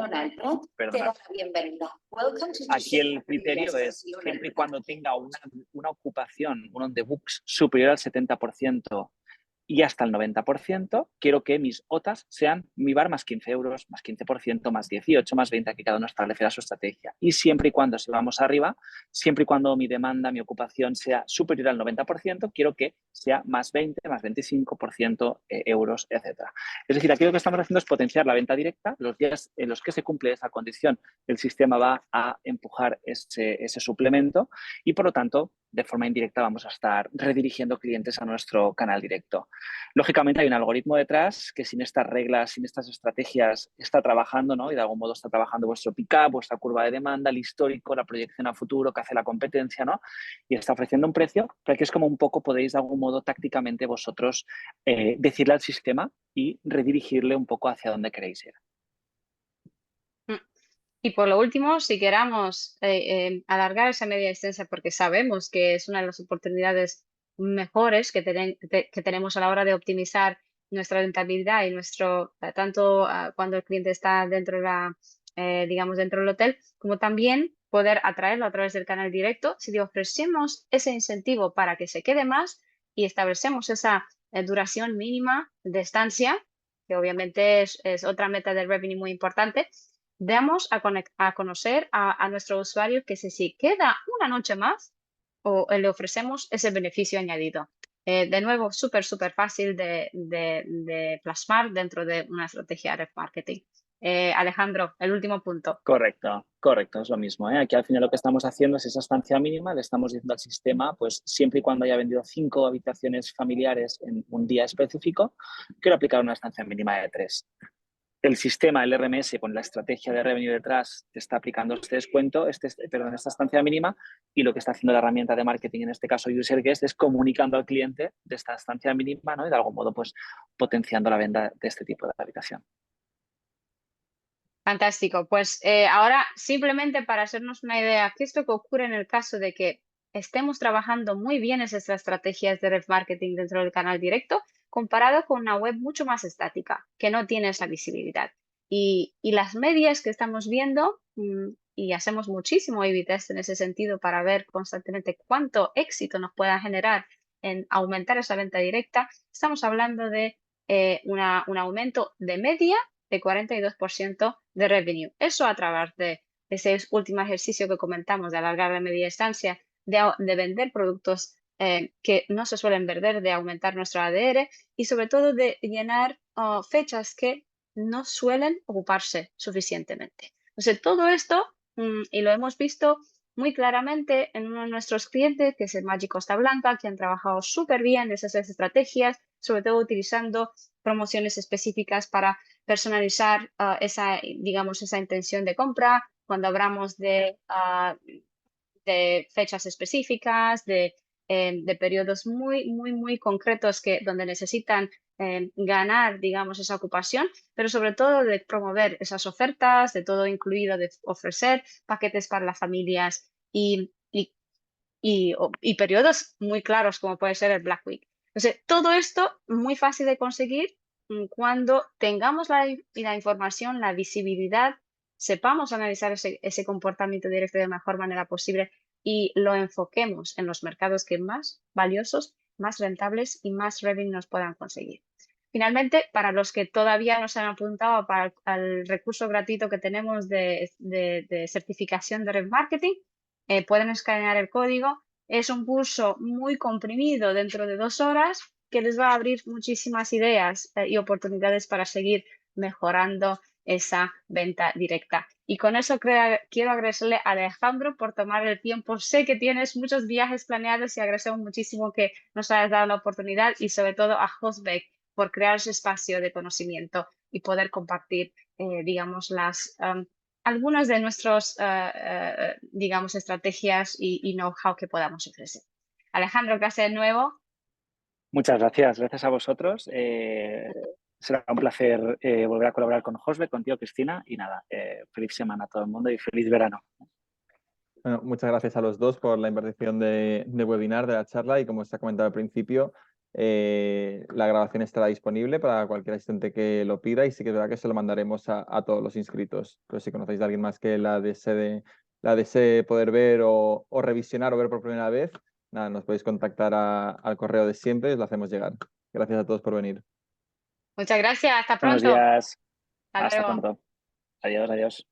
S3: Perdona. Aquí el criterio es siempre y cuando tenga una ocupación, un on the books superior al 70%, y hasta el 90%, quiero que mis OTAs sean mi VAR más 15 euros, más 15%, más 18, más 20, que cada uno establecerá su estrategia. Y siempre y cuando, si vamos arriba, siempre y cuando mi demanda, mi ocupación sea superior al 90%, quiero que sea más 20, más 25%, euros, etc. Es decir, aquí lo que estamos haciendo es potenciar la venta directa. Los días en los que se cumple esa condición, el sistema va a empujar ese suplemento y, por lo tanto, de forma indirecta vamos a estar redirigiendo clientes a nuestro canal directo. Lógicamente hay un algoritmo detrás que sin estas reglas, sin estas estrategias está trabajando, ¿no? Y de algún modo está trabajando vuestro pick-up, vuestra curva de demanda, el histórico, la proyección a futuro que hace la competencia, ¿no? Y está ofreciendo un precio, pero que es como un poco podéis de algún modo tácticamente vosotros decirle al sistema y redirigirle un poco hacia donde queréis ir.
S2: Y por lo último, si queramos alargar esa media distancia, porque sabemos que es una de las oportunidades mejores que tenemos a la hora de optimizar nuestra rentabilidad y tanto cuando el cliente está dentro digamos, dentro del hotel, como también poder atraerlo a través del canal directo, si le ofrecemos ese incentivo para que se quede más y establecemos esa duración mínima de estancia, que obviamente es otra meta del revenue muy importante. Damos a conocer a nuestro usuario que si queda una noche más o le ofrecemos ese beneficio añadido. De nuevo, súper fácil de plasmar dentro de una estrategia de marketing. Alejandro, el último punto.
S3: Correcto, es lo mismo. Aquí al final lo que estamos haciendo es esa estancia mínima, le estamos diciendo al sistema, pues siempre y cuando haya vendido 5 habitaciones familiares en un día específico, quiero aplicar una estancia mínima de 3. el sistema, el RMS, con la estrategia de revenue detrás, te está aplicando este descuento, esta estancia mínima, y lo que está haciendo la herramienta de marketing, en este caso UserGuest, es comunicando al cliente de esta estancia mínima, ¿no? Y de algún modo, pues, potenciando la venta de este tipo de habitación.
S2: Fantástico. Pues ahora, simplemente para hacernos una idea, ¿qué es lo que ocurre en el caso de que estemos trabajando muy bien esas estrategias de remarketing dentro del canal directo, comparado con una web mucho más estática, que no tiene esa visibilidad? Y las medias que estamos viendo, y hacemos muchísimo A/B test en ese sentido para ver constantemente cuánto éxito nos pueda generar en aumentar esa venta directa, estamos hablando de un aumento de media de 42% de revenue. Eso a través de ese último ejercicio que comentamos de alargar la media distancia, de vender productos que no se suelen vender, de aumentar nuestro ADR y sobre todo de llenar fechas que no suelen ocuparse suficientemente. Entonces, todo esto, y lo hemos visto muy claramente en uno de nuestros clientes, que es el Magic Costa Blanca, que han trabajado súper bien esas estrategias, sobre todo utilizando promociones específicas para personalizar esa, digamos, esa intención de compra. Cuando hablamos de fechas específicas, de periodos muy concretos donde necesitan ganar, digamos, esa ocupación, pero sobre todo de promover esas ofertas, de todo incluido, de ofrecer paquetes para las familias y periodos muy claros como puede ser el Black Week. Entonces, todo esto muy fácil de conseguir cuando tengamos la información, la visibilidad, sepamos analizar ese comportamiento directo de la mejor manera posible y lo enfoquemos en los mercados que más valiosos, más rentables y más revenue nos puedan conseguir. Finalmente, para los que todavía no se han apuntado para el recurso gratuito que tenemos de certificación de remarketing, pueden escanear el código. Es un curso muy comprimido dentro de 2 horas que les va a abrir muchísimas ideas y oportunidades para seguir mejorando esa venta directa. Y con eso quiero agradecerle a Alejandro por tomar el tiempo. Sé que tienes muchos viajes planeados y agradecemos muchísimo que nos hayas dado la oportunidad y sobre todo a Josbeck por crear ese espacio de conocimiento y poder compartir, digamos, algunas de nuestras, digamos, estrategias y know-how que podamos ofrecer. Alejandro, gracias de nuevo.
S3: Muchas gracias. Gracias a vosotros. Será un placer volver a colaborar con Josbe, contigo, Cristina. Y nada, feliz semana a todo el mundo y feliz verano.
S1: Bueno, muchas gracias a los dos por la inversión de webinar, de la charla, y como se ha comentado al principio, la grabación estará disponible para cualquier asistente que lo pida, y sí que es verdad que se lo mandaremos a todos los inscritos. Pero si conocéis de alguien más que la desee poder ver o revisionar o ver por primera vez, nada, nos podéis contactar al correo de siempre y os lo hacemos llegar. Gracias a todos por venir.
S2: Muchas gracias. Hasta
S3: Buenos
S2: pronto.
S3: días.
S2: Hasta
S3: Hasta
S2: luego.
S3: pronto. Adiós, adiós.